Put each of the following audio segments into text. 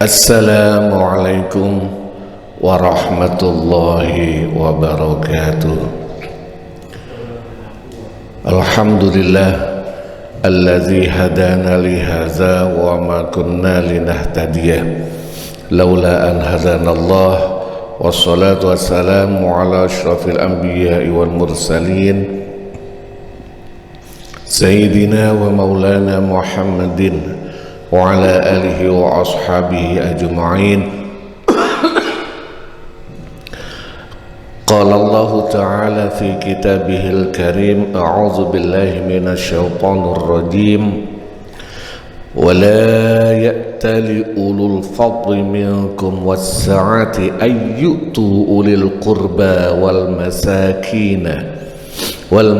Assalamualaikum warahmatullahi wabarakatuh. Alhamdulillah alladzi hadana li hadza wa ma kunna linahtadiya laula an hadanallah, wassalatu wassalamu ala asyrafil anbiya'i wal mursalin sayyidina wa maulana Muhammadin wa ala alihi wa ashabihi ajma'in. Qala Allah ta'ala fi kitabihil karim, a'udzu billahi minasy syaithanir rajim. Wa la ya'tali ulul fadli minkum was-sa'ati ay yu'tu ulil qurba wal masakin wal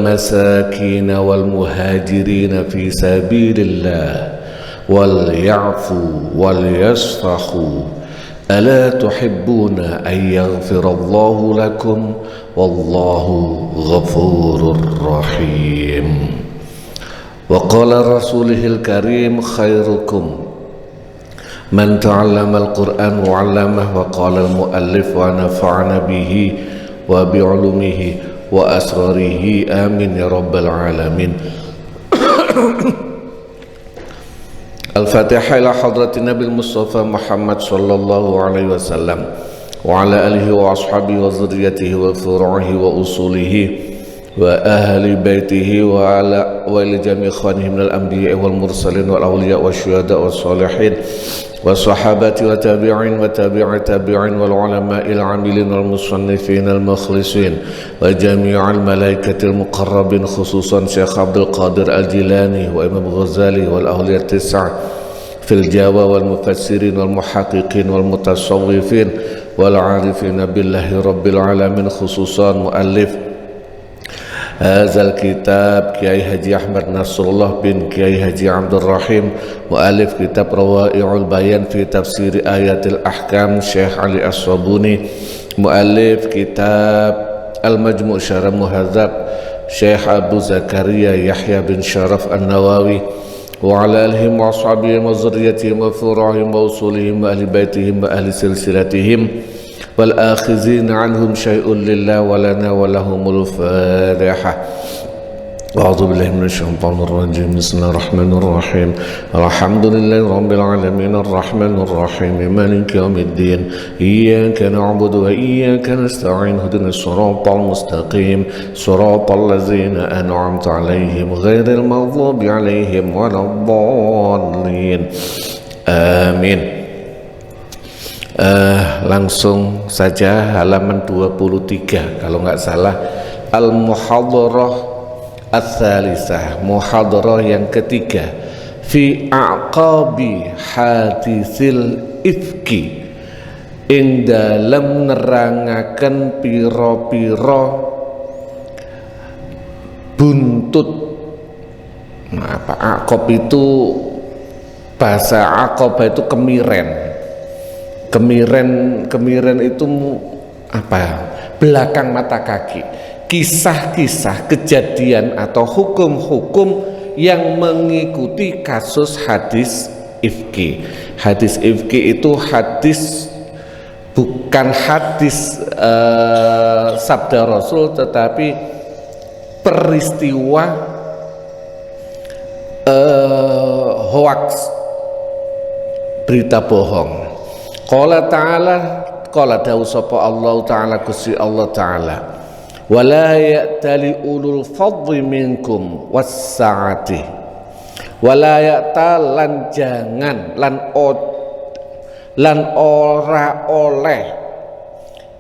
muhajirin fi sabilillah wal ya'fu wal yasfahu ala tuhibbuna ay yaghfirallahu lakum wallahu ghafurur rahim. Wa qala rasulihil karim khairukum man ta'allama al-Qur'an wa 'allamahu. Wa qala al-muallif wa nafa'ana bihi wa bi'ulumihi wa asrarihi amin ya rabbal alamin. Al-Fatihah ila hadratin Nabi Mustafa Muhammad sallallahu alaihi wasallam wa ala alihi wa ashabihi wa zurriyatihi wa furu'ihi wa usulihi wa ahli baitihi wa ala wa ila jami' ikhwanihi minal anbiya'i wal mursalin wal awliya wa syuhada wa salihin wa sahabati wa tabi'in wa tabi'i tabi'in wal ulama'il amilin wal musannifin al mukhlisin wa jami'al malaikatil muqarrabin, khususan Syekh Abdul Qadir Al-Jilani wa Imam Ghazali wal awliya tis'a fil Jawa wal mufassirin wal muhaqqiqin wal mutasawwifin wal arifin billahi rabbil alamin, khususan muallif Hazal kitab Kiai Haji Ahmad Nasrullah bin Kiai Haji Abdul Rahim, mu'alif kitab Rawa'i'ul Bayan fi tafsir ayatil ahkam Syekh Ali As-Sabuni, mu'alif kitab Al-Majmu' Syarah Muhadzab Syekh Abu Zakaria Yahya bin Syaraf An-Nawawi, wa ala alihim wa ashabihim wa zurriyatihim wa furu'ihim wa usulihim wa ahli baitihim wa ahli silsilatihim wal akhizina anhum syai'un lillah wa lana wa lahumul Fatihah. A'udzu billahi minasy syaithanir rajim. Bismillahirrahmanirrahim. Alhamdulillahi rabbil alamin arrahmanir rahim maliki yaumiddin. Iyyaka na'budu wa iyyaka nasta'in. Ihdinas siratal mustaqim. Siratal ladzina an'amta 'alaihim ghairil maghdubi 'alaihim waladdallin. Amin. Langsung saja halaman 23 kalau nggak salah, Al-Muhadharah Ats-Tsalisah, muhadharah yang ketiga, fi aqabi hadisil ifki, ing dalem nerangaken pira-pira buntut. Nah, apa aqab itu, bahasa aqabah itu kemiren itu apa, belakang mata kaki, kisah-kisah kejadian atau hukum-hukum yang mengikuti kasus hadis ifki. Hadis ifki itu hadis, bukan hadis sabda Rasul, tetapi peristiwa hoax, berita bohong. Qala ta'ala, qala dawu sapa Allah ta'ala, Gusti Allah ta'ala, wala ya'tali ulul fadli minkum was-sa'ati, wala ya'tal, lan jangan, lan ora oleh.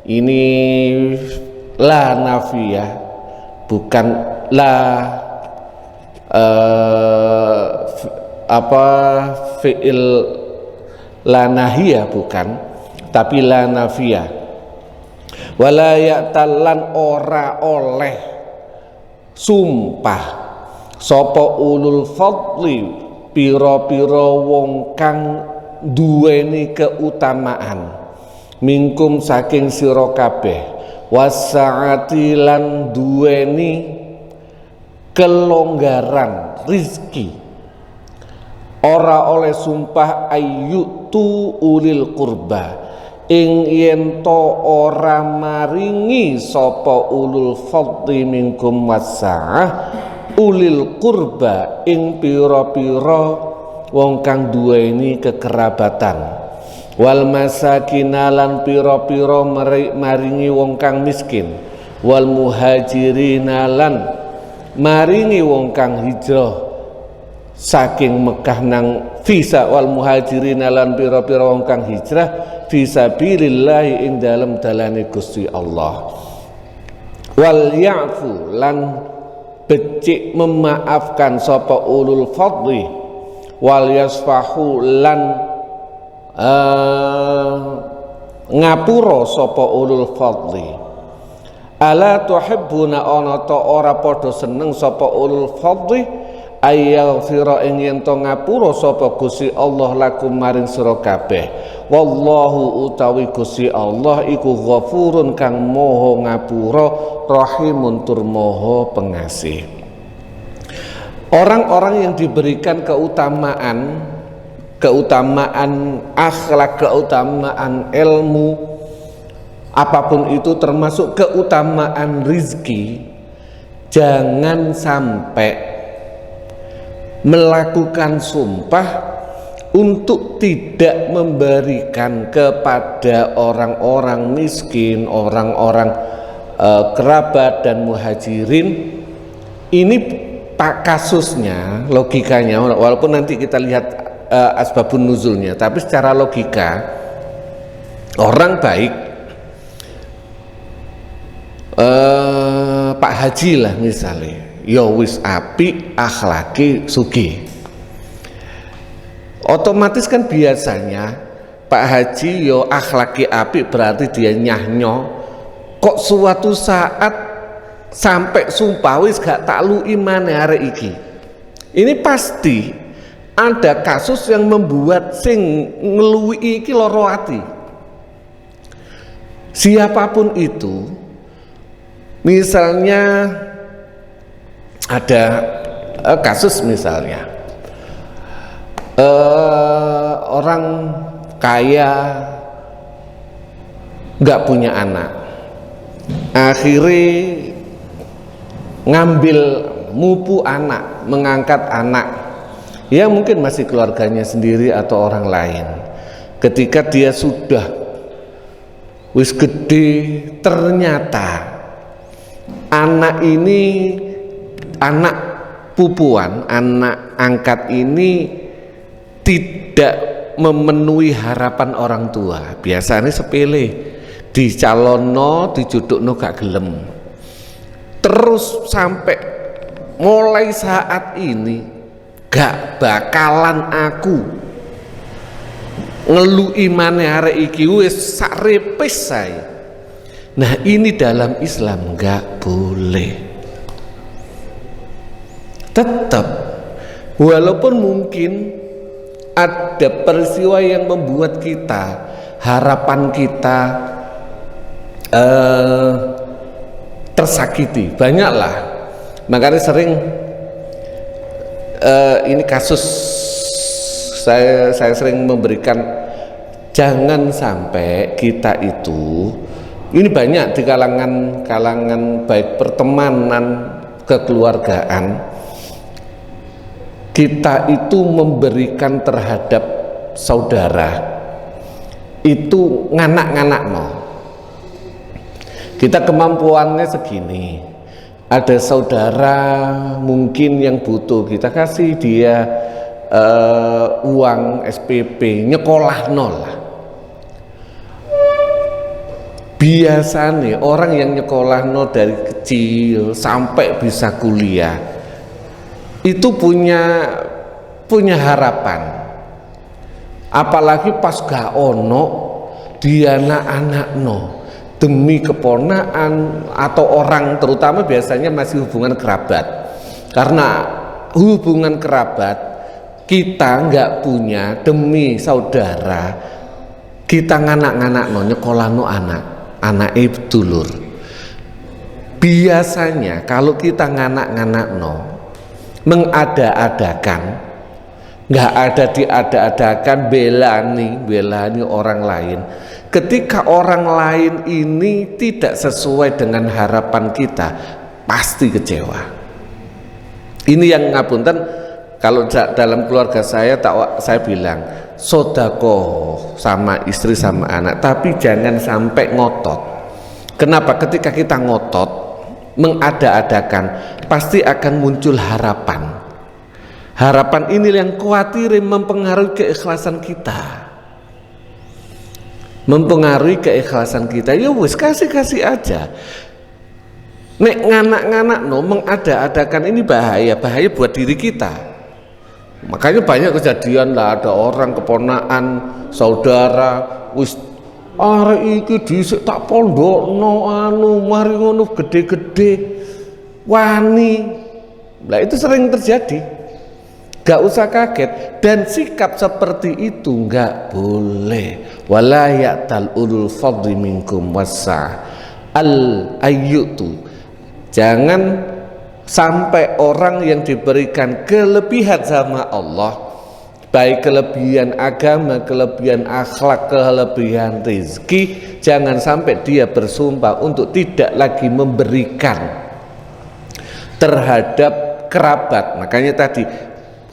Ini la nafiyah, bukan la fi'il la nahiyah, bukan, tapi la nafiyah. Wala ya'talan, ora oleh sumpah sapa ulul fadli, pira-pira wong kang duweni keutamaan, minkum saking sira kabeh, wasaati lan duweni kelonggaran rizki, ora oleh sumpah ayyutu ulil qurba ing yen to ora maringi sapa ulul fadli minkum wasa'ah ulil qurba ing pira-pira wong kang duweni kekerabatan wal masakinalan pira-pira maringi wong kang miskin wal muhajirinalan maringi wong kang hijrah saking Mekah nang visa wal muhajirinalan pira-pira wong kang hijrah fisabilillah ing dalem dalane Gusti Allah wal ya'fu lan becik memaafkan sapa ulul fadli wal yasfahu lan ngapura sapa ulul fadli ala tuhibbuna ana ta ora padha seneng sapa ulul fadli ayaghfira ing yen to ngapura sapa Gusti Allah lakum maring sira kabeh wallahu utawi Gusti Allah iku ghafurun kang maha ngapura rahimun tur maha pengasih. Orang-orang yang diberikan keutamaan akhlak, keutamaan ilmu, apapun itu termasuk keutamaan rizki, jangan sampai melakukan sumpah untuk tidak memberikan kepada orang-orang miskin, orang-orang kerabat dan muhajirin. Ini pak kasusnya, logikanya, walaupun nanti kita lihat asbabun nuzulnya, tapi secara logika orang baik, Pak Haji lah misalnya, ya wis apik akhlaki sugih, otomatis kan biasanya Pak Haji yo akhlaki apik berarti dia nyahnyo, kok suatu saat sampai sumpah wis gak taklu iman arek iki. Ini pasti ada kasus yang membuat sing ngeluwi iki loro ati. Siapapun itu, misalnya ada kasus misalnya orang kaya nggak punya anak, akhirnya ngambil mupu anak, mengangkat anak ya mungkin masih keluarganya sendiri atau orang lain. Ketika dia sudah wis gede, ternyata anak ini, anak pupuan, anak angkat ini tidak memenuhi harapan orang tua. Biasanya sepele, dicalono, dijudukno gak gelem. Terus sampai mulai saat ini gak bakalan aku ngelu imane arek iki wis sak repes sae. Nah, ini dalam Islam gak boleh. Tetap walaupun mungkin ada peristiwa yang membuat kita, harapan kita tersakiti, banyaklah. Makanya sering ini kasus saya sering memberikan, jangan sampai kita itu, ini banyak di kalangan baik pertemanan, kekeluargaan, kita itu memberikan terhadap saudara itu nganak-nganak no. Kita kemampuannya segini, ada saudara mungkin yang butuh, kita kasih dia uang SPP, nyekolah nol. Biasanya orang yang nyekolah nol dari kecil sampai bisa kuliah itu punya harapan. Apalagi pas gak ono dia anak no, demi keponaan atau orang, terutama biasanya masih hubungan kerabat. Karena hubungan kerabat kita nggak punya, demi saudara kita nganak-nganak no, nyekolah no anak ibu dulur. Biasanya kalau kita nganak-nganak no, mengada-adakan, nggak ada diada-adakan belani orang lain. Ketika orang lain ini tidak sesuai dengan harapan kita, pasti kecewa. Ini yang ngapunten, kalau dalam keluarga saya bilang sodakoh sama istri sama anak, tapi jangan sampai ngotot. Kenapa? Ketika kita ngotot mengada-adakan, pasti akan muncul harapan. Harapan ini yang khawatir mempengaruhi keikhlasan kita. Ya wis kasih aja. Nek nganak-nganak mengada-adakan ini bahaya buat diri kita. Makanya banyak kejadian lah, ada orang keponakan saudara wis arek iki dhisik tak pondokno mari ngono gede-gede wani. Lah itu sering terjadi. Gak usah kaget, dan sikap seperti itu gak boleh. Wala ya'tal ulul fadli minkum wasa al-ayyutu. Jangan sampai orang yang diberikan kelebihan sama Allah, baik kelebihan agama, kelebihan akhlak, kelebihan rezeki, jangan sampai dia bersumpah untuk tidak lagi memberikan terhadap kerabat. Makanya tadi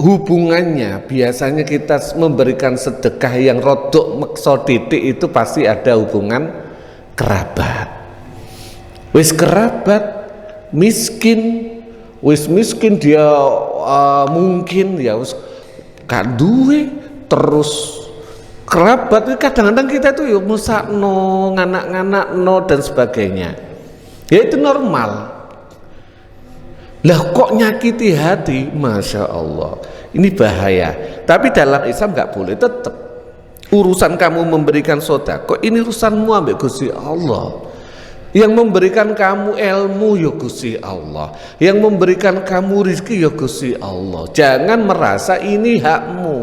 hubungannya, biasanya kita memberikan sedekah yang rodok makso titik itu pasti ada hubungan kerabat. Wis kerabat miskin dia mungkin ya wis gak duwe, terus kerabat kadang-kadang kita itu ya musakno, nganak-nganakno dan sebagainya. Ya itu normal. Lah kok nyakiti hati, Masya Allah, ini bahaya. Tapi dalam Islam nggak boleh. Tetap urusan kamu memberikan sedekah, ini urusanmu ambek Gusti Allah. Yang memberikan kamu ilmu ya Gusti Allah, yang memberikan kamu rezeki ya Gusti Allah. Jangan merasa ini hakmu,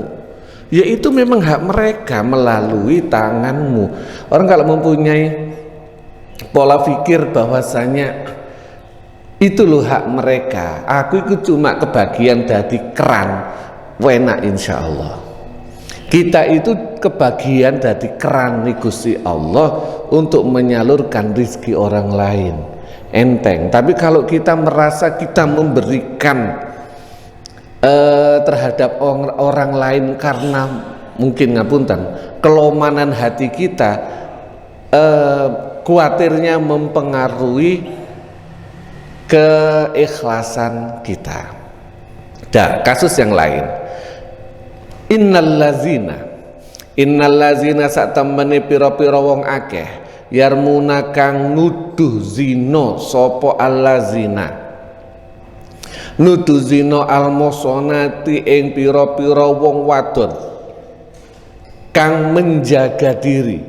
ya itu memang hak mereka melalui tanganmu. Orang kalau mempunyai pola pikir bahwasanya itu loh hak mereka, aku itu cuma kebagian dari keran, enak insya Allah. Kita itu kebagian dari keran nih Gusti Allah untuk menyalurkan rezeki orang lain, enteng. Tapi kalau kita merasa kita memberikan terhadap orang lain karena mungkin ngapunten kelomanan hati kita, khawatirnya mempengaruhi keikhlasan kita. Dan kasus yang lain, innallazina sak temene pira-pira wong akeh yarmuna kang nuduh zina sapa allazina nuduh zina almusonati ing pira-pira wong wadon kang menjaga diri,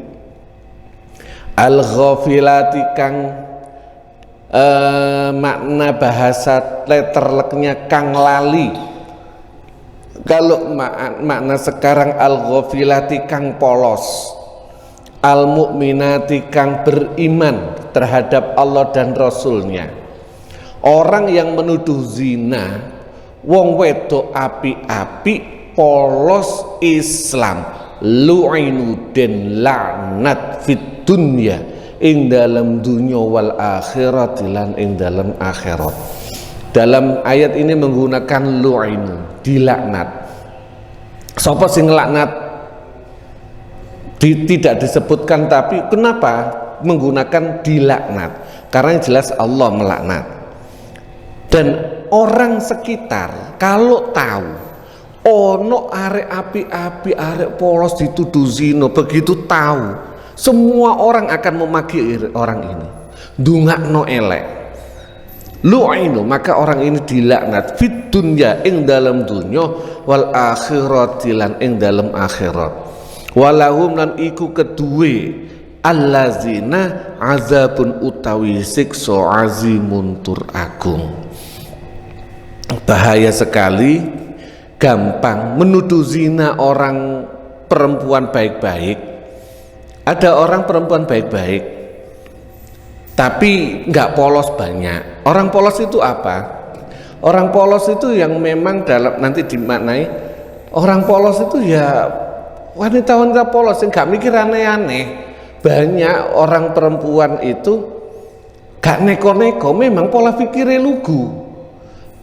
al-ghafilati kang makna bahasa letterleknya kang lali. Kalau makna sekarang al-ghafilati kang polos, al-mu'minati kang beriman terhadap Allah dan Rasulnya. Orang yang menuduh zina, wong wedok api-api, polos Islam, lu'inu den laknat fit dunya, ing dalam dunia wal akhirat lan ing dalam akhirat. Dalam ayat ini menggunakan lu'inu, dilaknat. Sapa sing nglaknat tidak disebutkan, tapi kenapa menggunakan dilaknat? Karena yang jelas Allah melaknat. Dan orang sekitar kalau tahu ono arek api-api, arek polos dituduh zina, begitu tahu, semua orang akan memaki orang ini, dungakno elek, lu'inu, maka orang ini dilaknat fit dunya ing dalam dunya wal akhirat lan ing dalam akhirat. Walahum lan iku kedue allazina azabun utawi siksa azimun tur agung. Bahaya sekali, gampang menuduh zina orang perempuan baik-baik. Ada orang perempuan baik-baik tapi nggak polos banyak. Orang polos itu apa? Orang polos itu yang memang dalam nanti dimaknai Orang polos itu ya wanita-wanita polos yang gak mikir aneh-aneh. Banyak orang perempuan itu gak neko-neko, memang pola pikirnya lugu.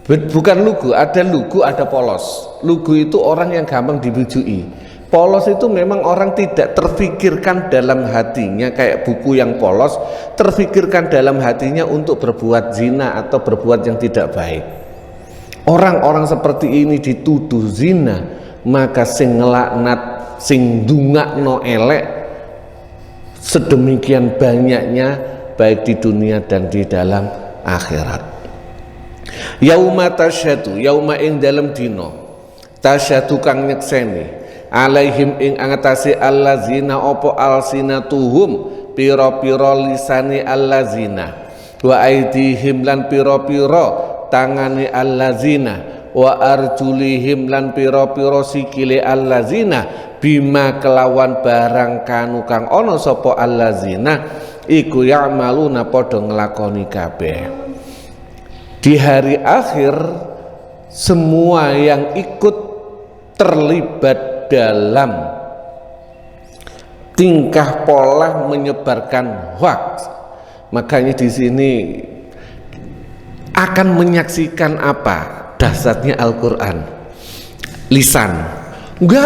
Bukan lugu, ada lugu, ada polos. Lugu itu orang yang gampang dibujui. Polos itu memang orang tidak terfikirkan dalam hatinya, kayak buku yang polos, terfikirkan dalam hatinya untuk berbuat zina atau berbuat yang tidak baik. Orang-orang seperti ini dituduh zina, maka sing ngelaknat, sing dungakno elek sedemikian banyaknya, baik di dunia dan di dalam akhirat. Yauma tasyadu, yauma ing dalam dino tasyadu kang nyekseni alaihim ing angatasi allazina opo alsinatuhum piro-piro lisani allazina wa aidihim lan piro-piro tangani allazina wa arjulihim lan piro-piro sikile allazina bima kelawan barang kanu kang ono sopo allazina iku ya'maluna podo ngelakoni kabeh. Di hari akhir semua yang ikut terlibat dalam tingkah pola menyebarkan hoax, makanya di sini akan menyaksikan apa dasarnya Al-Quran. Lisan,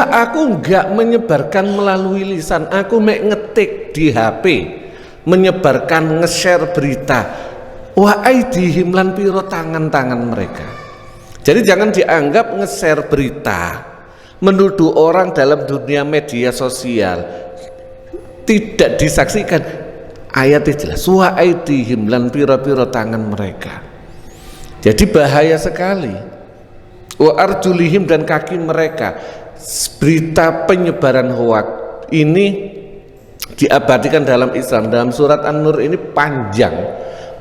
aku enggak menyebarkan melalui lisan, aku ngetik di HP, menyebarkan, nge-share berita. Wa aidihim lan piro tangan-tangan mereka. Jadi jangan dianggap nge-share berita, menuduh orang dalam dunia media sosial tidak disaksikan. Ayatnya jelas, wa aidihim lan piro-piro tangan mereka. Jadi bahaya sekali. Wa arjulihim dan kaki mereka. Berita penyebaran hoax ini diabadikan dalam Islam. Dalam surat An-Nur ini panjang,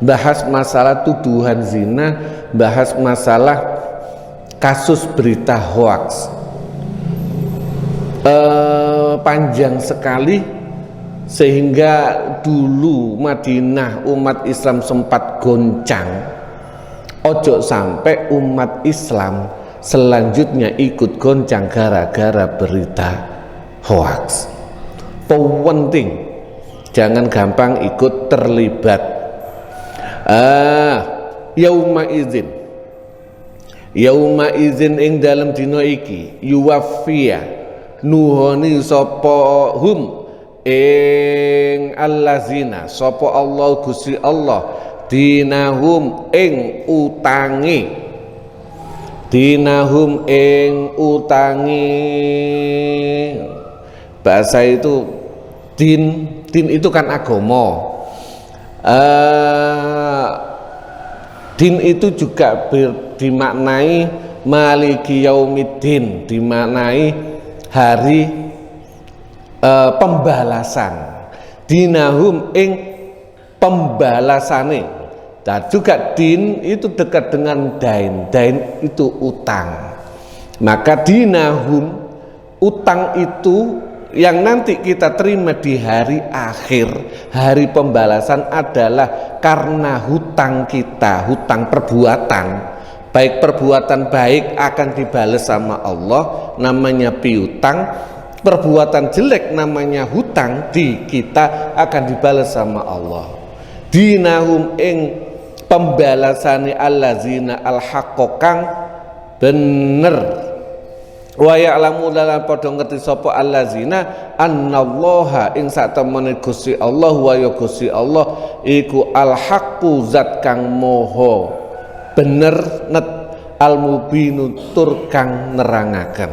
bahas masalah tuduhan zina, bahas masalah kasus berita hoax, panjang sekali, sehingga dulu Madinah umat Islam sempat goncang. Ojo sampai umat Islam selanjutnya ikut goncang gara-gara berita hoax. Penting, jangan gampang ikut terlibat. Yauma izin ing dalam dina iki yuwaffiya nuhoni sapa hum ing allazina sapa Allah Gusti Allah dinahum ing utangi bahasa itu din itu kan agama. Din itu juga dimaknai maliki yaumiddin, dimaknai hari pembalasan. Dinahum ing pembalasane. Dan juga din itu dekat dengan dain itu utang. Maka dinahum, utang itu yang nanti kita terima di hari akhir, hari pembalasan adalah karena hutang kita, hutang perbuatan. Baik perbuatan baik akan dibalas sama Allah, namanya piutang. Perbuatan jelek namanya hutang, di kita akan dibalas sama Allah. Dinahum ing pembalasani allazina al-haqqokang bener. Wa ya'lamu lan padha ngerti sapa allazina annallaha ing sak temene Gusti Allah wa ya Gusti Allah iku al-haqqu zat kang moho bener net al-mubinu tur kang nerangaken.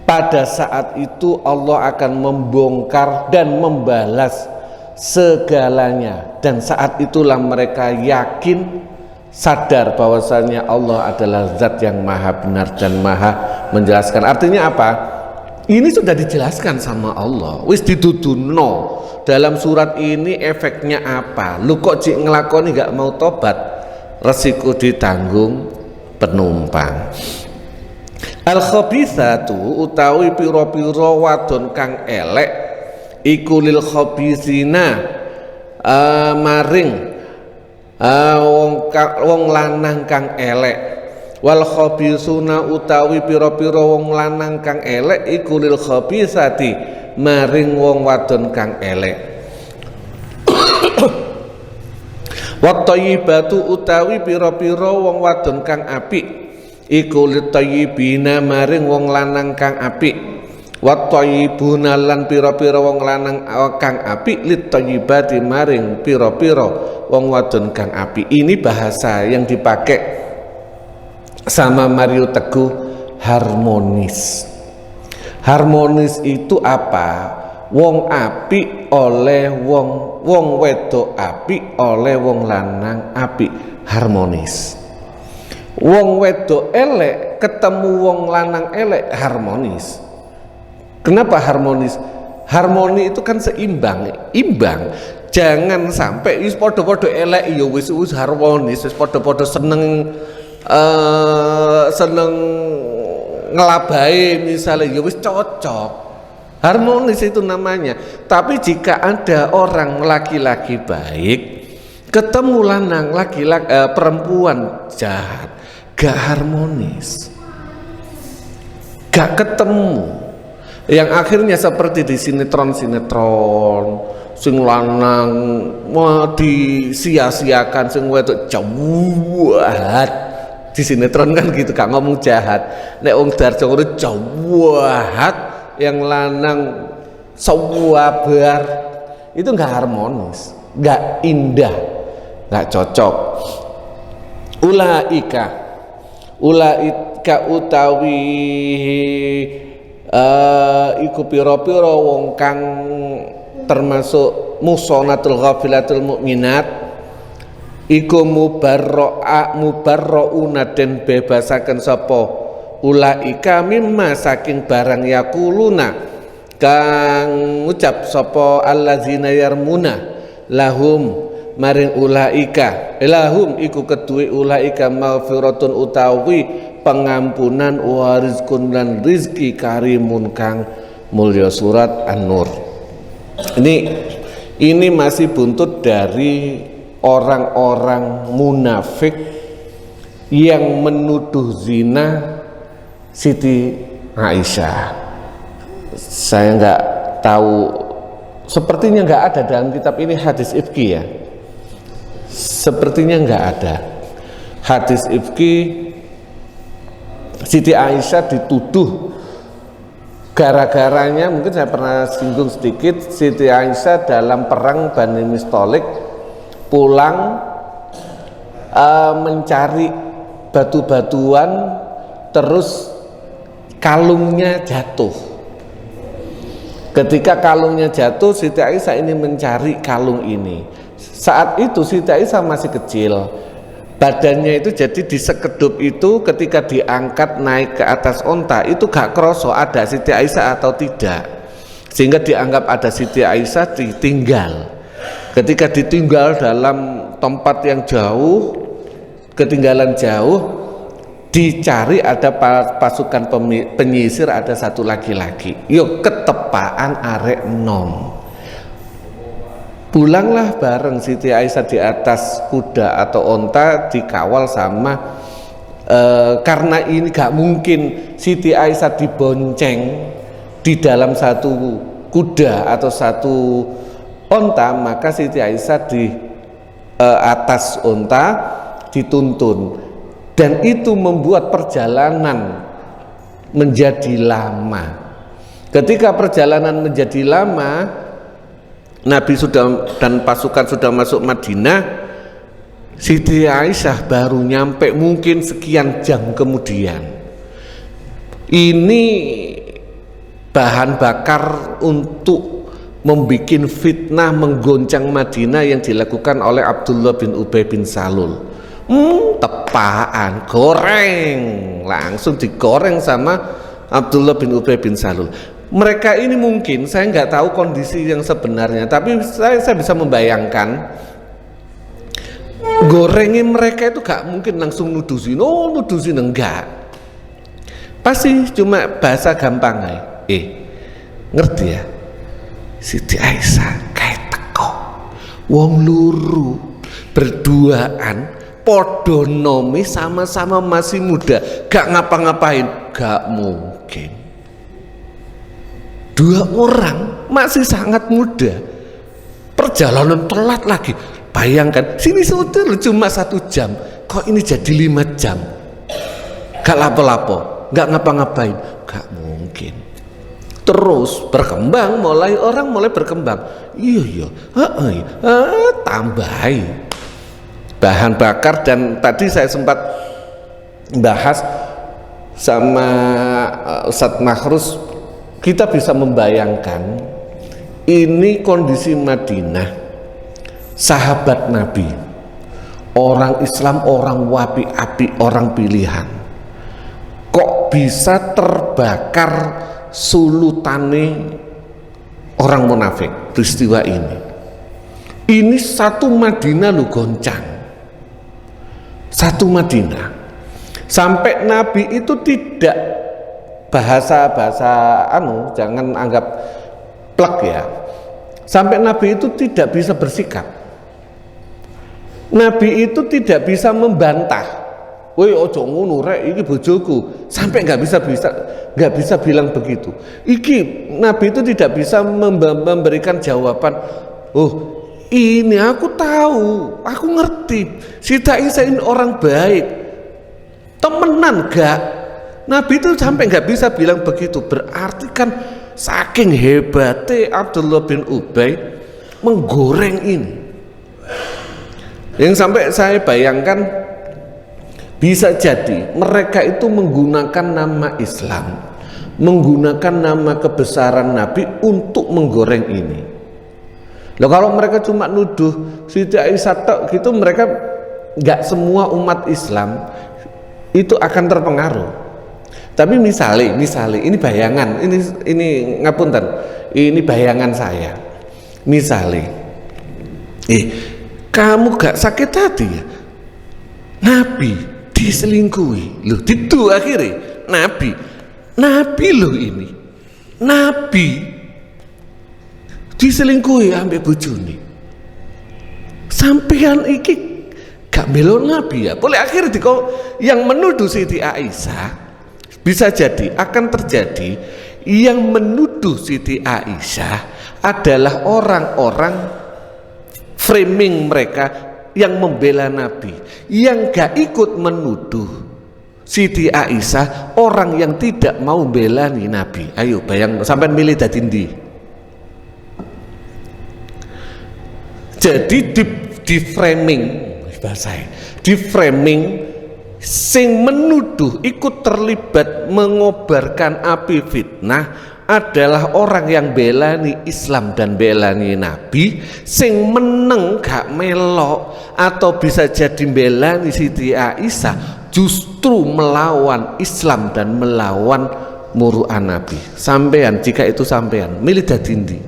Pada saat itu Allah akan membongkar dan membalas segalanya, dan saat itulah mereka yakin, sadar bahwasanya Allah adalah zat yang maha benar dan maha menjelaskan. Artinya apa? Ini sudah dijelaskan sama Allah. Wis dituduno dalam surat ini, efeknya apa? Lu kok cik ngelakoni gak mau tobat? Resiko ditanggung penumpang. Al-khabithatu utawi piro-piro wadon kang elek iku lil khabithina maring wong lanang kang elek Wal khabithuna utawi pira-pira wong lanang kang elek iku lil khabithati maring wong wadon kang elek. Wat thayyibatu utawi pira-pira wong wadon kang apik iku lit thayyibina maring wong lanang kang apik. Wat thayyibuna lan pira-pira wong lanang kang apik lit thayyibati maring pira-pira wong wadon kang apik. Ini bahasa yang dipakai sama Mario Teguh, harmonis. Harmonis itu apa? Wong apik oleh wong wedok apik oleh wong lanang apik, harmonis. Wong wedok elek ketemu wong lanang elek, harmonis. Kenapa harmonis? Harmoni itu kan seimbang, imbang. Jangan sampai wis padha-padha elek ya wis harmonis, wis padha-padha seneng ngelabai misalnya ya wis cocok. Harmonis itu namanya. Tapi jika ada orang laki-laki baik ketemu lanang laki-laki perempuan jahat, gak harmonis, gak ketemu. Yang akhirnya seperti di sinetron sing lanang mau disia-siakan, sing wedok jahat. Di sinetron kan gitu, gak ngomong jahat. Nek wong darjo ngono jahat, yang lanang sawabar, itu nggak harmonis, nggak indah, nggak cocok. Ulaika utawi iku pira-pira wong kang termasuk musonatul ghafilatul mukminat iku mubarrauna den bebasaken sapa ulaika mimma saking barang yakuluna kang ngucap sapa allazina yarmuna lahum maring ulaika lahum iku keduwe ulaika maghfiratun utawi pengampunan wa rizqun lan rizki karimun kang mulya. Surat An-Nur. Ini masih buntut dari orang-orang munafik yang menuduh zina Siti Aisyah. Saya nggak tahu, sepertinya nggak ada dalam kitab ini hadis ifki ya. Sepertinya nggak ada hadis ifki. Siti Aisyah dituduh gara-garanya, mungkin saya pernah singgung sedikit. Siti Aisyah dalam perang Bani Mustalik pulang mencari batu-batuan, terus kalungnya jatuh. Ketika kalungnya jatuh, Siti Aisyah ini mencari kalung ini. Saat itu Siti Aisyah masih kecil, badannya itu jadi di sekedup itu, ketika diangkat naik ke atas onta itu gak kroso ada Siti Aisyah atau tidak, sehingga dianggap ada Siti Aisyah, ditinggal. Ketika ditinggal dalam tempat yang jauh, ketinggalan jauh, dicari, ada pasukan penyisir, ada satu laki-laki, yuk ketepaan arek nom. Pulanglah bareng Siti Aisyah di atas kuda atau onta, dikawal sama karena ini gak mungkin Siti Aisyah dibonceng di dalam satu kuda atau satu onta, maka Siti Aisyah di atas onta dituntun. Dan itu membuat perjalanan menjadi lama. Ketika perjalanan menjadi lama, Nabi dan pasukan sudah masuk Madinah, Siti Aisyah baru nyampe mungkin sekian jam kemudian. Ini bahan bakar untuk membuat fitnah menggoncang Madinah yang dilakukan oleh Abdullah bin Ubay bin Salul. Tepaan, goreng, langsung digoreng sama Abdullah bin Ubay bin Salul. Mereka ini mungkin, saya nggak tahu kondisi yang sebenarnya, tapi saya bisa membayangkan gorengnya mereka itu gak mungkin langsung nudusin, enggak, pasti cuma bahasa gampang ngerti ya, Siti Aisyah kayak teko wong luru berduaan podo nomi sama-sama masih muda, gak ngapa-ngapain, gak mungkin. Dua orang masih sangat muda, perjalanan telat lagi. Bayangkan, sini sebetulnya cuma 1 jam, kok ini jadi 5 jam. Gak lapo-lapo, gak ngapa-ngapain, gak mungkin. Terus berkembang, orang mulai berkembang. Iya, tambahi bahan bakar. Dan tadi saya sempat bahas sama Ustadz Makhrus, kita bisa membayangkan ini kondisi Madinah, sahabat Nabi, orang Islam, orang wapi-api, orang pilihan, kok bisa terbakar sulutane orang munafik. Peristiwa ini satu Madinah lu goncang, satu Madinah, sampai Nabi itu tidak bahasa jangan anggap plek ya, sampai Nabi itu tidak bisa bersikap, Nabi itu tidak bisa membantah. Woi ojo ngono rek, iki bojoku, sampai nggak bisa bilang begitu. Iki Nabi itu tidak bisa memberikan jawaban. Oh ini aku tahu, aku ngerti, Siti Aisyah ini orang baik, temenan gak? Nabi itu sampai nggak bisa bilang begitu. Berarti kan saking hebatnya Abdullah bin Ubay menggoreng ini, yang sampai saya bayangkan bisa jadi mereka itu menggunakan nama Islam, menggunakan nama kebesaran Nabi untuk menggoreng ini. Loh, kalau mereka cuma nuduh Siti Aisyah tok gitu, mereka nggak semua umat Islam itu akan terpengaruh. Tapi misalnya ini bayangan, ini ngapunten, ini bayangan saya. Misalnya, kamu gak sakit hati ya? Nabi diselingkuhi, loh itu akhirnya Nabi loh, ini Nabi diselingkuhi ambek bojone, sampean iki gak bela Nabi ya? Boleh akhirnya yang menuduh Siti Aisyah, bisa jadi akan terjadi yang menuduh Siti Aisyah adalah orang-orang framing mereka yang membela Nabi, yang gak ikut menuduh Siti Aisyah orang yang tidak mau bela nih Nabi. Ayo bayang, sampai milih dadi ndi? Jadi di framing bahasa, di framing sing menuduh ikut terlibat mengobarkan api fitnah adalah orang yang belani Islam dan belani Nabi. Sing meneng gak melok atau bisa jadi belani Siti Aisyah justru melawan Islam dan melawan muru'an Nabi. Sampean, jika itu sampean milih dadi ndi?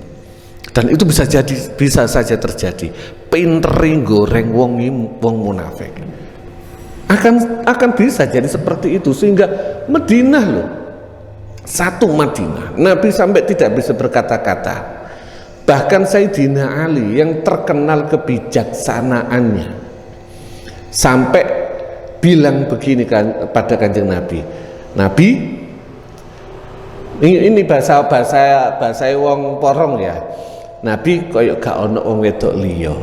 Dan itu bisa saja terjadi. Pinteri goreng wong munafik. Akan bisa jadi seperti itu, sehingga Madinah loh, satu Madinah, Nabi sampai tidak bisa berkata-kata. Bahkan Sayyidina Ali yang terkenal kebijaksanaannya sampai bilang begini kan pada Kanjeng Nabi, ini bahasa wong porong ya, Nabi koyok gak ono wong wedok liya,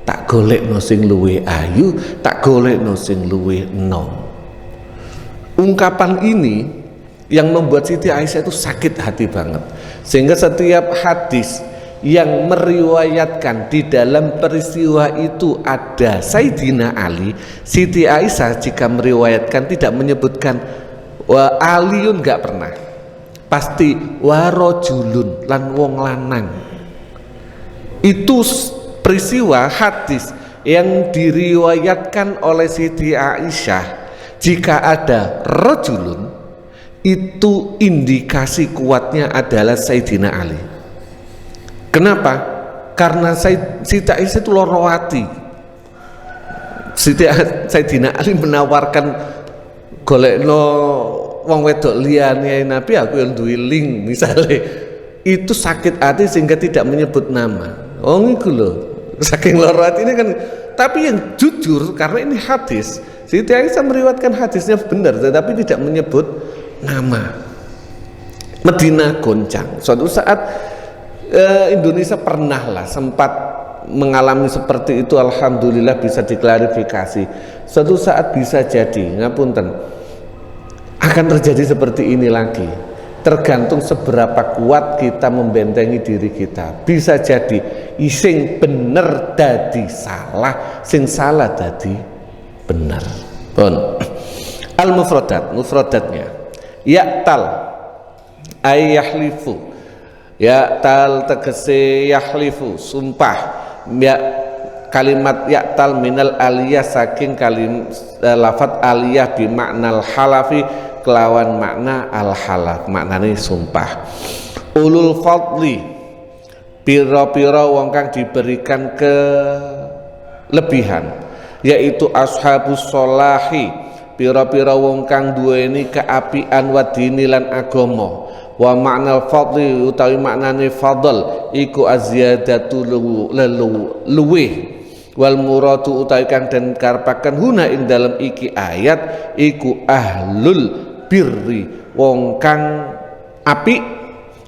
tak golekno sing luwih ayu, tak golekno sing luwih enom. Ungkapan ini yang membuat Siti Aisyah itu sakit hati banget, sehingga setiap hadis yang meriwayatkan di dalam peristiwa itu ada Sayyidina Ali, Siti Aisyah jika meriwayatkan tidak menyebutkan wa Aliun, gak pernah, pasti warojulun lan wong lanang. Itu peristiwa hadis yang diriwayatkan oleh Siti Aisyah. Jika ada rojulun, itu indikasi kuatnya adalah Sayyidina Ali. Kenapa? Karena Siti Aisyah itu loro hati. Sayyidina Ali menawarkan golekno wong wedok liyane Nabi, aku yang duwe link misalnya. Itu sakit hati sehingga tidak menyebut nama. Oh iku lho, saking loro hati ini kan tapi yang jujur karena ini hadis. Siti Aisyah meriwayatkan hadisnya benar, tetapi tidak menyebut nama. Medina goncang. Suatu saat Indonesia pernah lah sempat mengalami seperti itu. Alhamdulillah bisa diklarifikasi. Suatu saat bisa jadi, ngapunten, akan terjadi seperti ini lagi. Tergantung seberapa kuat kita membentengi diri kita. Bisa jadi sing bener dadi salah, sing salah dadi benar. Pun al-mufradat, mufradatnya ya'tal ay yahlifu, ya'tal tegese yahlifu sumpah, ya kalimat ya'tal minal aliyah saking lafat aliyah bi maknal halafi kelawan makna al-halaf, maknane sumpah. Ulul fadli, pira-pira wong kang diberikan kelebihan, yaitu ashabus sholahi, pira-pira wong kang duweni keapian wa dini lan agama. Wa maknal fadli utawi maknane fadl iku azyadatu luweh, wal muradu utawi kang den karepaken huna ing dalem iki ayat iku ahlul birri, wong kang apik,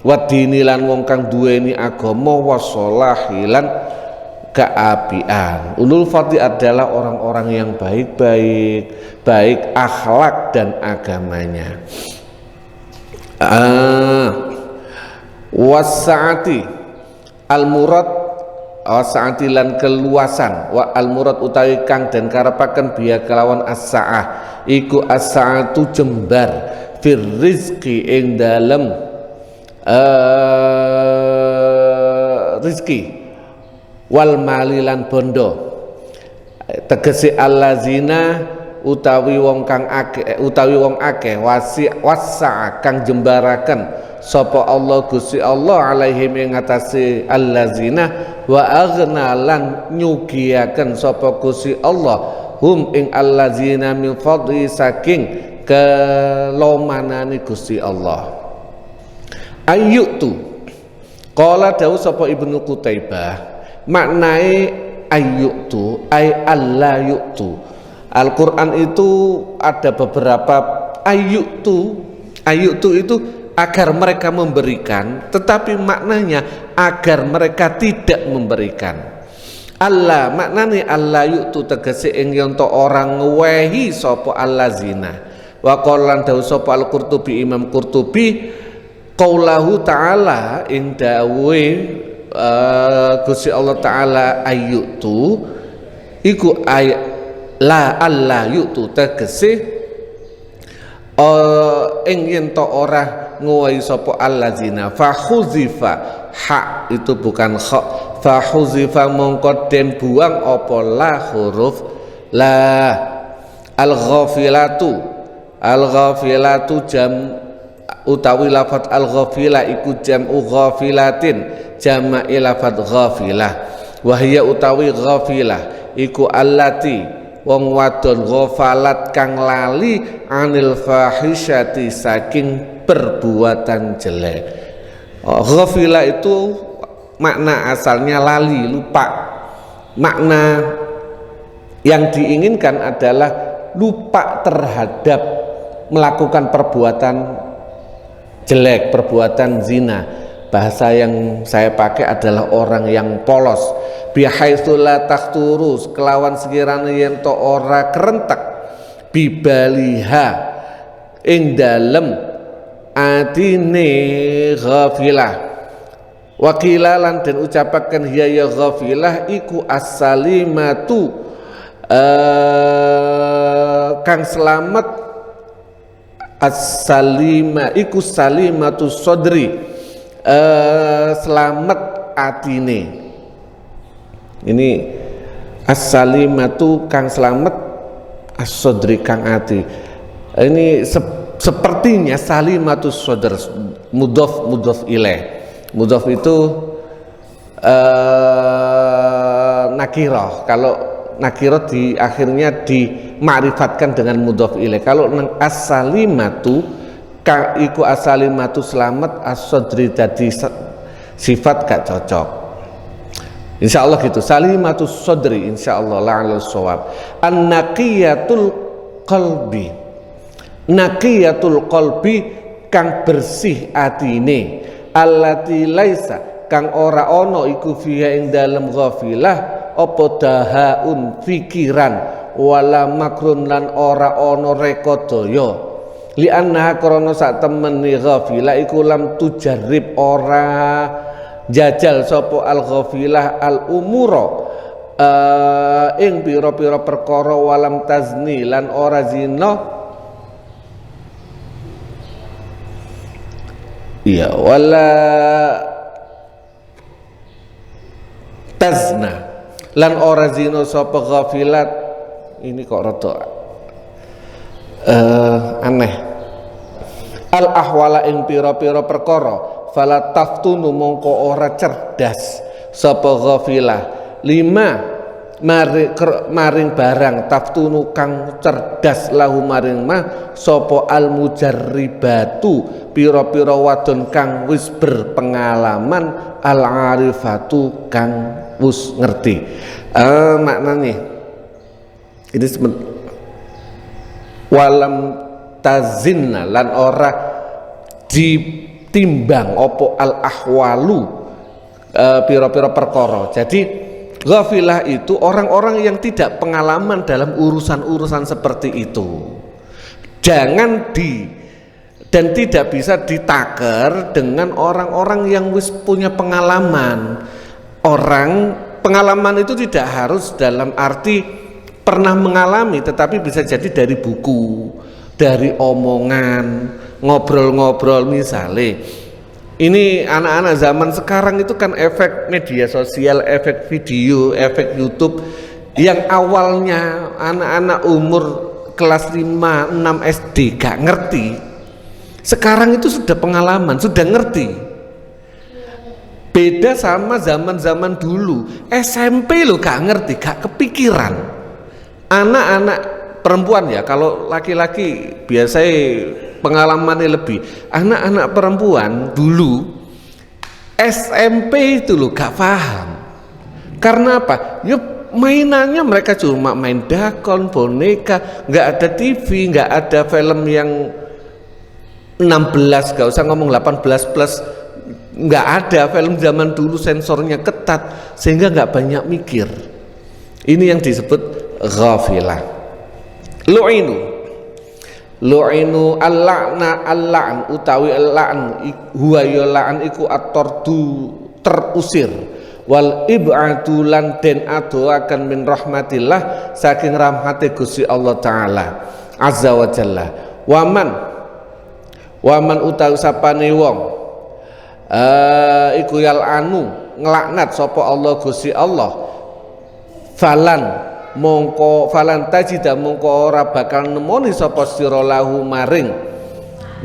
wadini lan wong kang duweni agama, wasolahi lan keapian. Ulul fadli adalah orang-orang yang baik-baik, baik akhlak dan agamanya. Wasaati al murad, wasaati lan keluasan, wa al murad utawi kang den karepaken biya kelawan as-saah iku as-saatu jembar fir rizki ing dalem rizki wal malilan bondo, tegese allazina utawi wong kang akeh, utawi wong akeh wasa kang jembaraken sapa Allah Gusti Allah alaihim ing atase allazina, wa aghna lan nyugiaken sapa Gusti Allah hum ing allazina min fadli saking kelomanane Gusti Allah. Ayyutu qala dawu sapa Ibnu Qutaibah, maknai ayyutu ay alla yu'tu. Al-Qur'an itu ada beberapa ayyutu. Ayyutu itu agar mereka memberikan, tetapi maknanya agar mereka tidak memberikan. Allah maknane Allah yu'tu tegese ing yen to orang ngewehi sapa allazina. Wa qala dawu sapa Al-Qurtubi, Imam Qurtubi, qaulahu ta'ala ing dawuhe Gusti Allah taala ayyutu iku la Allah yu'tu tegese ing yen to ora ngowahi sapa allazina fa khuzifa, hak itu bukan kha, fa khuzifa mongko den buang apa la huruf la. Al-ghafilatu jam utawi lafat al-ghafila iku jam'u ghafilatin, jama'i lafat ghafilah. Wahya utawi ghafilah iku allati wong wadon ghafalat kang lali anil fahisyati saking perbuatan jelek. Ghafilah itu makna asalnya lali, lupa. Makna yang diinginkan adalah lupa terhadap melakukan perbuatan jelek, perbuatan zina. Bahasa yang saya pakai adalah orang yang polos. Bihaitsu la takhturus, kelawan sekiranya yen to ora kerentek bibaliha ing dalem atine ghafilah. Wakila lan den ucapaken hiya ya ghafilah iku as-salimatu kang selamat, as-salima iku salimatu sodri, selamat atine. Ini as-salimatu kang selamat, as-sodri kang ati. Ini sepertinya salimatu sodr, mudhof ilaih. Mudhof itu nakirah. Kalau nakirah di akhirnya dima'rifatkan dengan mudhof ilaih. Kalau as-salimatu iku as-salimatu selamat, as-sodri jadi sifat gak cocok. Insyaallah gitu, salimatus sadri insyaallah la'al shawab. An-naqiyatul qalbi, naqiyatul qalbi kang bersih atine, allati laisa kang ora ono iku fiha ing dalem ghafilah apa dahaun pikiran wala makrun lan ora ono rekodaya li anna krana sak temene ghafilah iku lam tujarrib ora jajal sapa al ghafilah al umura ing pira-pira perkara walam tazni lan ora zina iya wala tazna lan ora zina sapa ghafilat. Ini kok rada aneh. Al ahwala ing pira-pira perkara fala taftunu mongko ora cerdas sapa ghafilah lima maring barang taftunu kang cerdas lahu maring mah sapa al mujarribatu pira-pira wadon kang wis berpengalaman al arifatu kang wis ngerti. Maknanya ini walam tazinna lan ora ditimbang opo al ahwalu pira-pira perkara. Jadi ghafilah itu orang-orang yang tidak pengalaman dalam urusan-urusan seperti itu. Jangan dan tidak bisa ditaker dengan orang-orang yang wis punya pengalaman. Pengalaman itu tidak harus dalam arti pernah mengalami, tetapi bisa jadi dari buku, dari omongan, ngobrol-ngobrol. Misalnya ini anak-anak zaman sekarang itu kan efek media sosial, efek video, efek YouTube yang awalnya anak-anak umur kelas 5, 6 SD gak ngerti, sekarang itu sudah pengalaman, sudah ngerti. Beda sama zaman-zaman dulu SMP lo gak ngerti, gak kepikiran. Anak-anak perempuan ya, kalau laki-laki biasanya pengalamannya lebih. Anak-anak perempuan dulu SMP itu lo gak paham. Karena apa? Ya mainannya mereka cuma main dakon, boneka, nggak ada TV, nggak ada film yang 16, gak usah ngomong 18 plus, nggak ada. Film zaman dulu sensornya ketat sehingga nggak banyak mikir. Ini yang disebut ghafilah. Lu'inu al-la'na al-la'an utawi al-la'an huwa ya la'an iku at-tardu terusir wal ib'atu lan den adoaken min rahmatillah saking rahmate Gusti Allah taala azza wa jalla. Waman utawi sapane wong iku yal anu nglaknat sapa Allah Gusti Allah falan tajida mongko ora bakal nemoni sapa sira lahu maring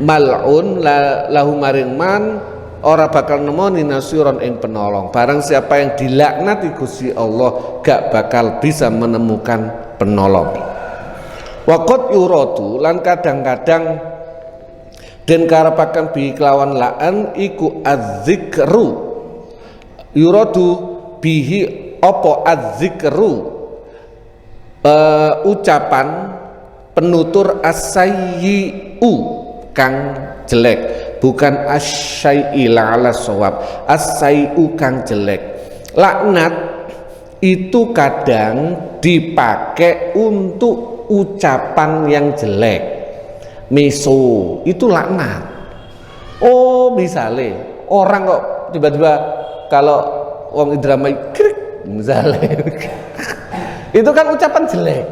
mal'un lahu maring man ora bakal nemoni nasiron ing penolong. Barang siapa yang dilaknati Gusti Allah gak bakal bisa menemukan penolong. Waqat yuratu lan kadang-kadang den karepaken bi kelawan la'an iku azzikru yuradu bihi apa azzikru ucapan penutur as-sayyi'u kang jelek, bukan as-syai'i la'ala shawab, as-sayyi'u kang jelek. Laknat itu kadang dipakai untuk ucapan yang jelek. Meso itu laknat. Oh misalnya orang kok tiba-tiba kalau wong Indramayu krik misalnya itu kan ucapan jelek.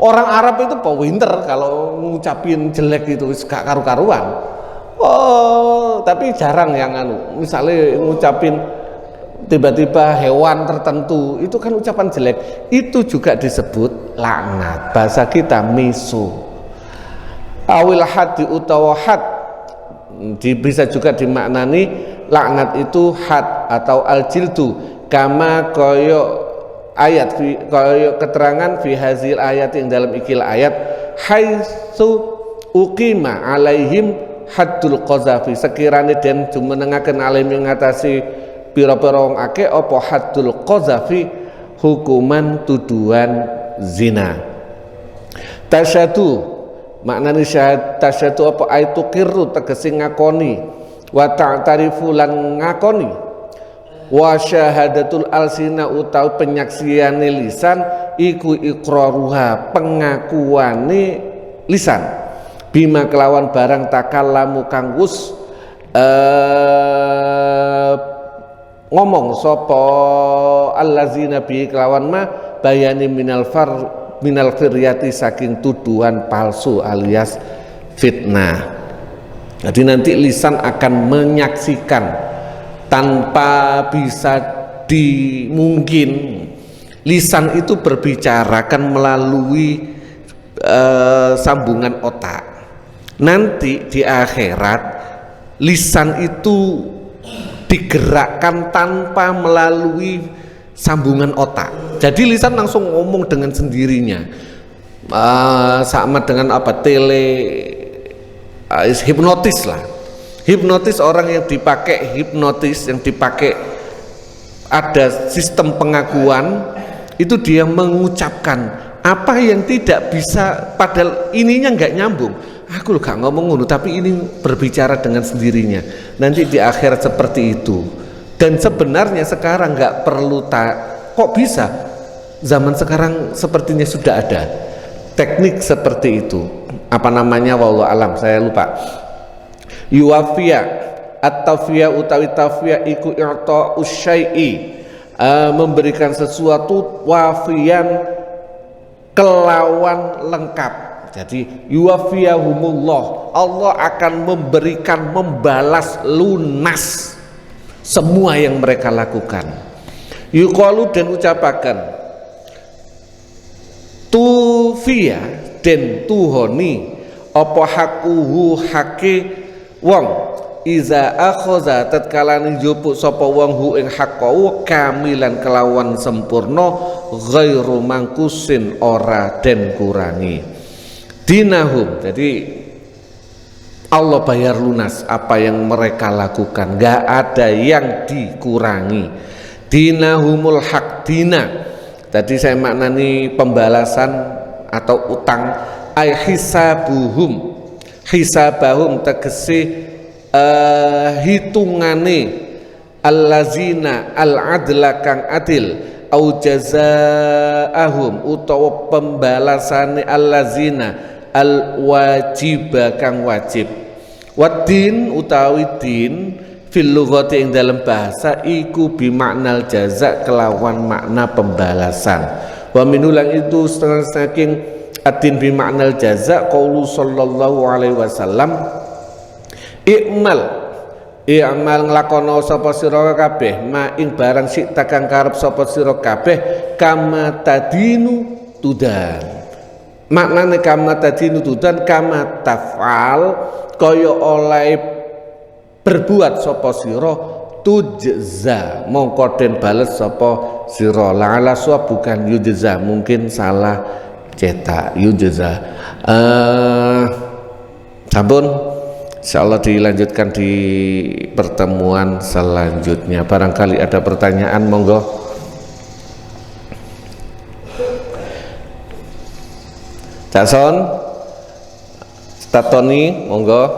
Orang Arab itu pinter kalau ngucapin jelek itu gak karu-karuan. Oh, tapi jarang yang misalnya ngucapin tiba-tiba hewan tertentu itu kan ucapan jelek. Itu juga disebut laknat. Bahasa kita miso. Awil hadi utawa had bisa juga dimaknani laknat itu had atau al-jildu kama koyo ayat koyo keterangan fi hazil ayat yang dalam ikil ayat haitsu uqima alaihim haddul qazafi sekiranya den jumenengaken alaihim ngatasi pira-pira wong akeh apa haddul qazafi, hukuman tuduhan zina. Tasyadu maknane tasyadu apa aitu kirru tegese ngakoni, wa ta'tarifu lan ngakoni, wa syahadatul alsina utawi penyaksiane lisan iku iqraruha pengakuane lisan, bima kelawan barang takallamu kang wus ngomong sapa allazina bi kelawan ma bayani minal firyati saking tuduhan palsu alias fitnah. Jadi nanti lisan akan menyaksikan tanpa bisa dimungkin. Lisan itu berbicara kan melalui sambungan otak. Nanti di akhirat lisan itu digerakkan tanpa melalui sambungan otak. Jadi lisan langsung ngomong dengan sendirinya, sama dengan apa hipnotis lah. Hipnotis orang yang dipakai hipnotis, yang dipakai ada sistem pengakuan, itu dia mengucapkan apa yang tidak bisa, padahal ininya nggak nyambung. Aku gak ngomong ngono, tapi ini berbicara dengan sendirinya. Nanti di akhirat seperti itu. Dan sebenarnya sekarang nggak perlu kok bisa? Zaman sekarang sepertinya sudah ada teknik seperti itu. Apa namanya? Wallahu alam, saya lupa. Yuwafiya at-tawfiya utawi tawfiya iku i'ta usyai'i, memberikan sesuatu wafian kelawan lengkap. Jadi yuwafiyahumullah, Allah akan memberikan, membalas lunas semua yang mereka lakukan. Yuqalu dan ucapakan tufiya den tuhoni apa hakuhu hake wong iza akhoza tatkalani njupuk sapa wong hu ing haqqau kamilan kelawan sempurna ghairu mangkusin ora den kurangi dinahum. Jadi Allah bayar lunas apa yang mereka lakukan, gak ada yang dikurangi. Dinahumul haq, dina tadi saya maknani pembalasan atau utang, ay hisabahum tegese hitungane allazina al-adla kang adil, au jazaahum utawa pembalasane allazina al-wajiba kang wajib. Wadin utawi din fil lughati ing dalam bahasa iku bimaknal jaza kelawan makna pembalasan. Wa minulang itu setengah saking adin bimaknal jaza qaulu sallallahu alaihi wasallam i'mal nglakono sapa sira kabeh ma ing barang sik takang karep sapa sira kabeh kama tadinu tudan. Maknane kama tadinu tudan kama tafal kaya oleh berbuat sapa sira tujza mongko den bales sapa sira. La'ala bukan yujza, mungkin salah cetak yujza. Sampun, insyaallah dilanjutkan di pertemuan selanjutnya. Barangkali ada pertanyaan, monggo. Jason, Statoni, monggo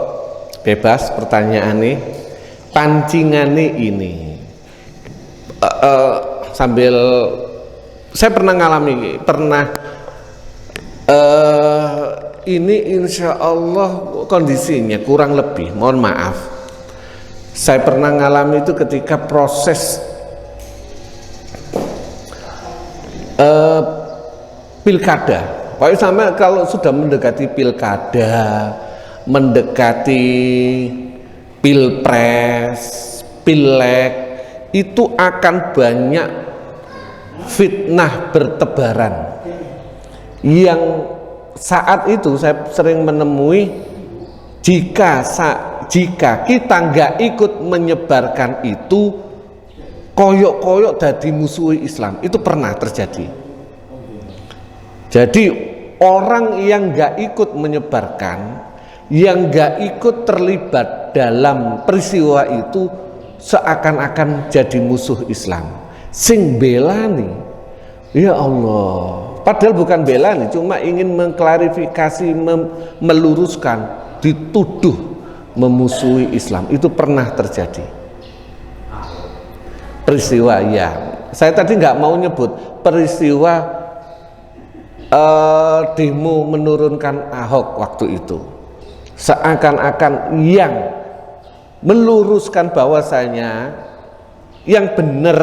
bebas pertanyaane, pancingane ini. Sambil saya pernah ngalami, ini insya Allah kondisinya kurang lebih, mohon maaf, saya pernah ngalami itu ketika proses pilkada. Pokoknya sama kalau sudah mendekati pilkada, mendekati pilpres, pileg, itu akan banyak fitnah bertebaran yang saat itu saya sering menemui, jika kita nggak ikut menyebarkan itu, koyok-koyok dadi musuhi Islam. Itu pernah terjadi. Jadi orang yang nggak ikut menyebarkan, yang nggak ikut terlibat dalam peristiwa itu, seakan-akan jadi musuh Islam. Sing belani, ya Allah, padahal bukan belani, cuma ingin mengklarifikasi, meluruskan, dituduh memusuhi Islam. Itu pernah terjadi peristiwa, ya. Saya tadi nggak mau nyebut peristiwa demo menurunkan Ahok waktu itu, seakan-akan yang meluruskan bahwasanya yang benar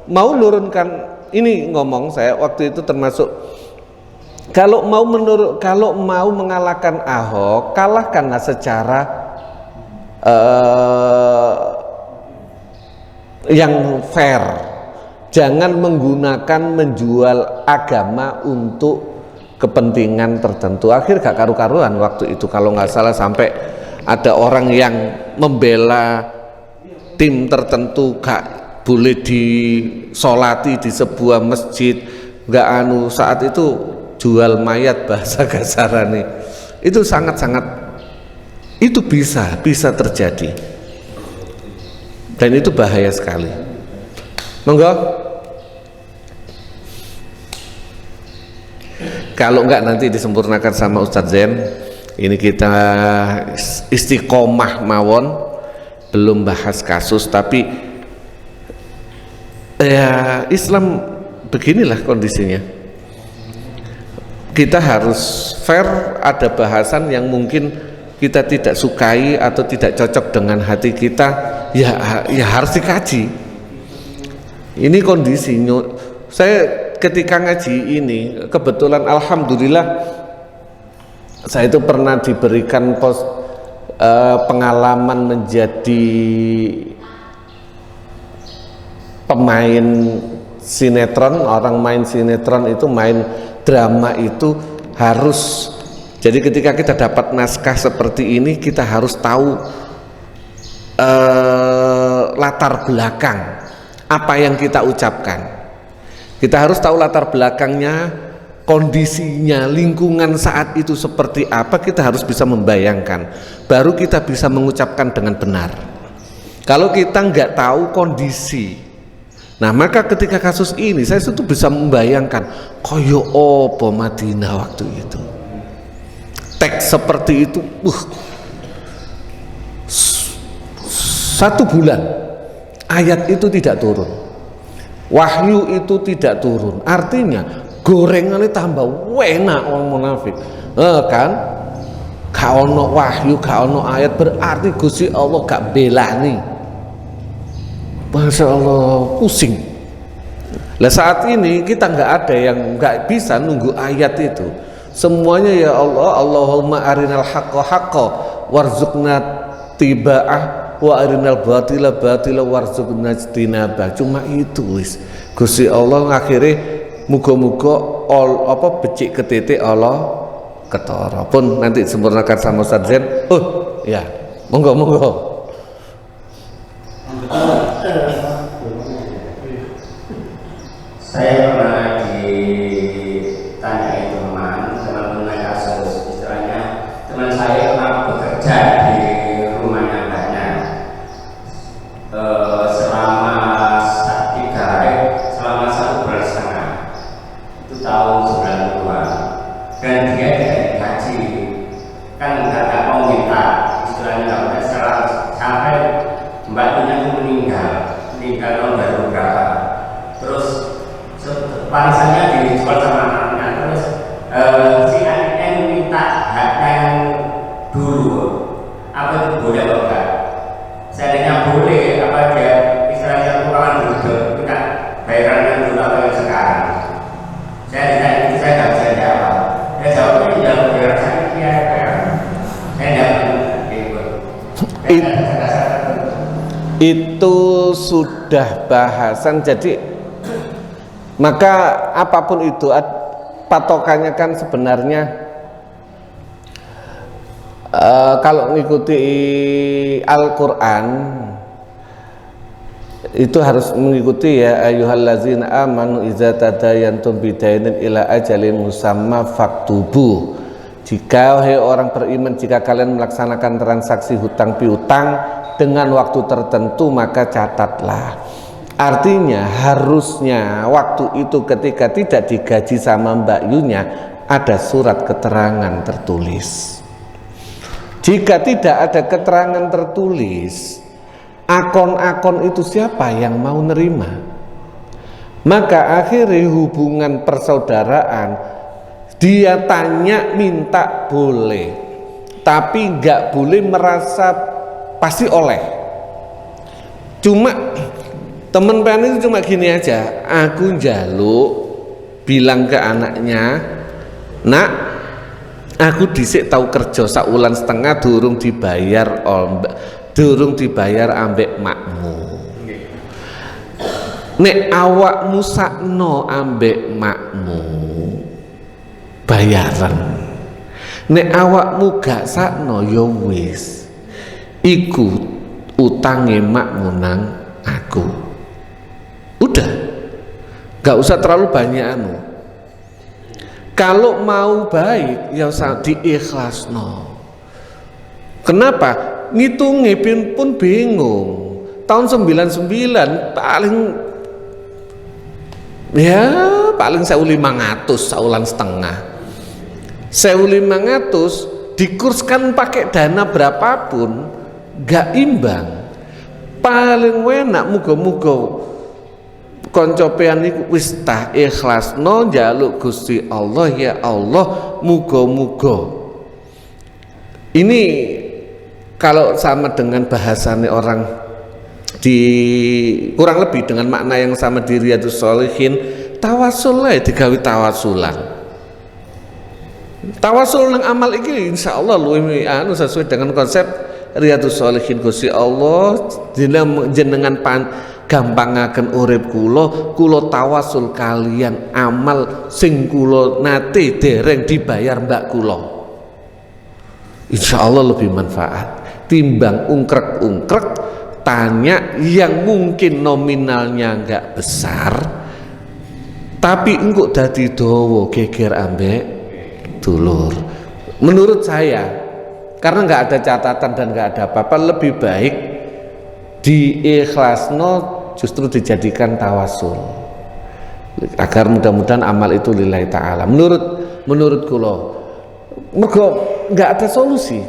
mau menurunkan ini. Ngomong saya waktu itu termasuk, kalau mau mengalahkan Ahok, kalahkanlah secara yang fair. Jangan menggunakan menjual agama untuk kepentingan tertentu. Akhir gak karu-karuan waktu itu, kalau nggak salah sampai ada orang yang membela tim tertentu gak boleh disolati di sebuah masjid, nggak saat itu jual mayat bahasa kasarane. Itu sangat-sangat, itu bisa terjadi, dan itu bahaya sekali. Monggo. Kalau enggak nanti disempurnakan sama Ustadz Zain. Ini kita istiqomah mawon, belum bahas kasus, tapi ya Islam beginilah kondisinya. Kita harus fair, ada bahasan yang mungkin kita tidak sukai atau tidak cocok dengan hati kita, ya harus dikaji. Ini kondisinya. Saya ketika ngaji ini kebetulan alhamdulillah saya itu pernah diberikan pengalaman menjadi pemain sinetron. Orang main sinetron itu, main drama itu harus, jadi ketika kita dapat naskah seperti ini, kita harus tahu latar belakang apa yang kita ucapkan. Kita harus tahu latar belakangnya, kondisinya, lingkungan saat itu seperti apa. Kita harus bisa membayangkan, baru kita bisa mengucapkan dengan benar. Kalau kita nggak tahu kondisi, nah maka ketika kasus ini saya itu bisa membayangkan koyo opo Madinah waktu itu, teks seperti itu, 1 bulan ayat itu tidak turun, wahyu itu tidak turun. Artinya gorengannya tambah enak orang munafik, kan? Gak ono wahyu, gak ono ayat, berarti Gusti Allah gak belani. Masya Allah, pusing. Lah saat ini kita nggak ada yang nggak bisa nunggu ayat itu. Semuanya ya Allah, Allahumma arinal haqqa haqqa warzuqna tiba'ah wa arinal batila batila warzuqna ijtinabah. Cuma itu wis. Gusti Allah ngakhiri muga-muga becik ketitik Allah ketara. Pun nanti sempurnakan sama Ustaz Zain. Ya, monggo. Saya pernah ditanyai teman mengenai kasus, istilahnya teman saya pernah bekerja di rumahnya mbaknya selama 3 hari, selama 1,5 bulan, itu tahun 90-an, dan dia tidak digaji, kan nggak mau minta, istilahnya nggak boleh sekarang, sampai mbaknya itu meninggal tahun baru berapa, terus warisannya dijual sama anaknya. Terus si anaknya minta haknya yang dulu, apa itu boleh atau enggak? Seandainya boleh, apa dia istilahnya kurang dulu, minta bayaran yang dulu atau yang sekarang? Saya ditanya itu, saya nggak bisa jawab. Dia jawabnya tidak bayar saya, saya tidak ikut. Itu sudah bahasan. Jadi maka apapun itu patokannya kan sebenarnya kalau mengikuti Al-Quran itu harus mengikuti ya ayyuhallazina amanu idza tadayantum bidainin ila ajalin musamma faktubu. Jika wahai orang beriman, jika kalian melaksanakan transaksi hutang piutang dengan waktu tertentu, maka catatlah. Artinya harusnya waktu itu ketika tidak digaji sama Mbak Yunya ada surat keterangan tertulis. Jika tidak ada keterangan tertulis, akon-akon itu siapa yang mau nerima? Maka akhirnya hubungan persaudaraan, dia tanya minta boleh, tapi nggak boleh merasa pasti oleh. Cuma temen pengen itu cuma gini aja, aku njaluk bilang ke anaknya, nak, aku dhisik tahu kerja saulan setengah durung dibayar ambek makmu. Nek awakmu sakno ambek makmu bayaran, nek awakmu gak sakno ya wis, iku utange makmu nang aku. Udah, gak usah terlalu banyak anu. Kalau mau baik ya usah diikhlasno. Kenapa? Ngitungnya pun bingung. Tahun 99 paling 1.500 saulan setengah. 1.500 dikurskan pakai dana berapapun gak imbang. Paling enak muga-muga koncopean iku wis tah ikhlasno njaluk Gusti Allah, ya Allah, muga-muga. Ini kalau sama dengan bahasane orang di kurang lebih dengan makna yang sama di Riyadhus Shalihin, tawasul lah digawe tawasulan. Tawasul nang amal iki insyaallah luwih anu sesuai dengan konsep Riyadhus Shalihin. Gusti Allah jenengan gampangaken urip kula tawasul kalian amal sing kula nate dereng dibayar mbak kula. Insyaallah lebih manfaat timbang ungkrek-ungkrek tanya yang mungkin nominalnya enggak besar tapi engkau dadi dawa geger ambek dulur. Menurut saya, karena nggak ada catatan dan nggak ada apa-apa, lebih baik diikhlasno, justru dijadikan tawasul agar mudah-mudahan amal itu lillahi ta'ala. Menurut kula mergo nggak ada solusi.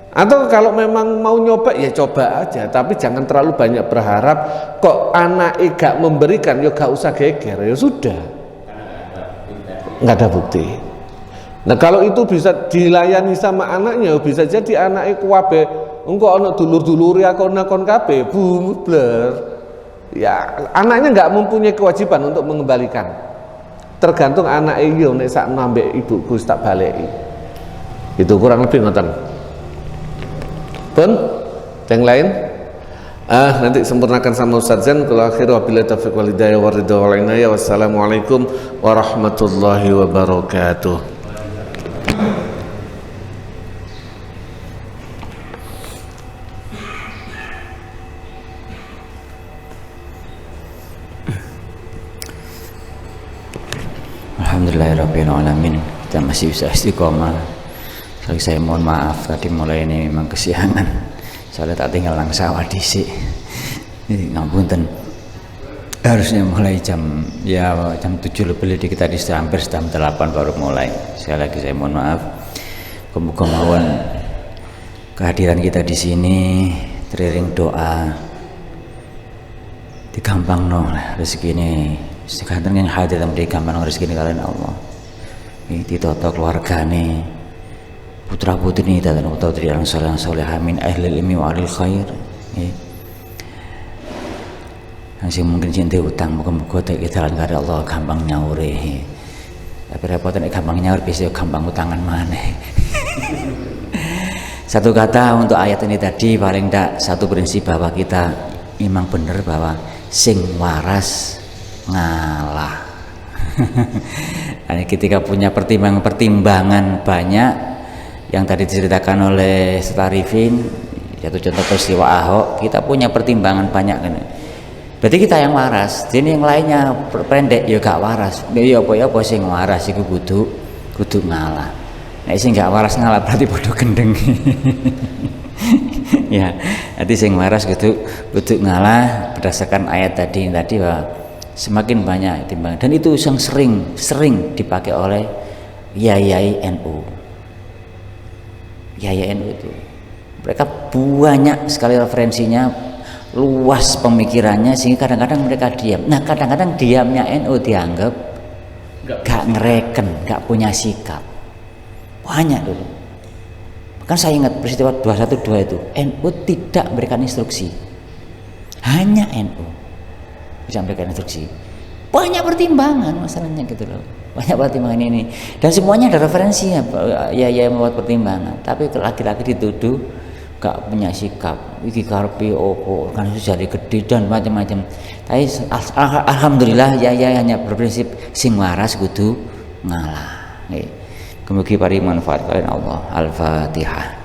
Atau kalau memang mau nyoba ya coba aja, tapi jangan terlalu banyak berharap. Kok anak gak memberikan ya gak usah geger, ya sudah, nggak ada bukti. Nah kalau itu bisa dilayani sama anaknya, bisa jadi anaknya kuwabe engko ana dulur-dulure akon-akon kabeh bubler. Ya anaknya nggak mempunyai kewajiban untuk mengembalikan. Tergantung anaknya yo nek sak nambek ibuku tak baleki. Itu kurang lebih ngoten. Pun yang lain nanti sempurnakan sama Ustaz Zain. Kalau akhir wabillahi taufiq wal hidayah wa ridha wal inayah. Wassalamualaikum warahmatullahi wabarakatuh. Alhamdulillahirabbil alamin. Kita masih bisa istiqomah. Saya mohon maaf tadi mulai ini memang kesiangan, soalnya tak tinggal nang sawah dhisik. Ngapunten. Harusnya mulai jam 7 lebih kita hampir jam 8 baru mulai. Sekali lagi saya mohon maaf. Muga-muga mawon kehadiran kita di sini teriring doa digampangno rezeki ini. Sekarang yang hadir digampangno rezeki ini kalian Allah. Ditata keluargane. Putra putri ini dan putra putri yang soleh amin ahli ilmi wa alil khair. Yang mungkin cinta utang muka-muka kita lan karo Allah gampang nyaure. Tapi repotnya gampang nyaur bisa gampang utangan mana. Satu kata untuk ayat ini tadi, paling tidak satu prinsip bahwa kita memang benar bahwa sing waras ngalah. Hanya ketika punya pertimbangan banyak yang tadi diceritakan oleh Starifin, satu contoh peristiwa Ahok, kita punya pertimbangan banyak kan. Berarti kita yang waras. Jadi yang lainnya pendek ya gak waras. Ya apa sing waras iku kudu ngalah. Nek sing gak waras ngalah berarti bodoh gendeng. Ya, nanti sing waras kudu ngalah berdasarkan ayat tadi bahwa semakin banyak timbang, dan itu yang sering dipakai oleh Yai NU. Yai NU itu mereka banyak sekali referensinya, luas pemikirannya, sehingga kadang-kadang mereka diam. Nah, kadang-kadang diamnya NU dianggap gak ngereken, gak punya sikap. Banyak dulu. Kan saya ingat peristiwa 212 itu, NU tidak memberikan instruksi. Hanya NU bisa memberikan instruksi. Banyak pertimbangan masalahnya gitu loh. Banyak pertimbangan ini. Dan semuanya ada referensinya, ya membuat pertimbangan. Tapi laki-laki dituduh gak punya sikap. Iki karepe opo, kan itu jadi gede dan macam-macam. Tapi alhamdulillah ya hanya berprinsip sing waras kudu ngalah. Nggih. Mugi paring manfaat kalian Allah. Al-Fatihah.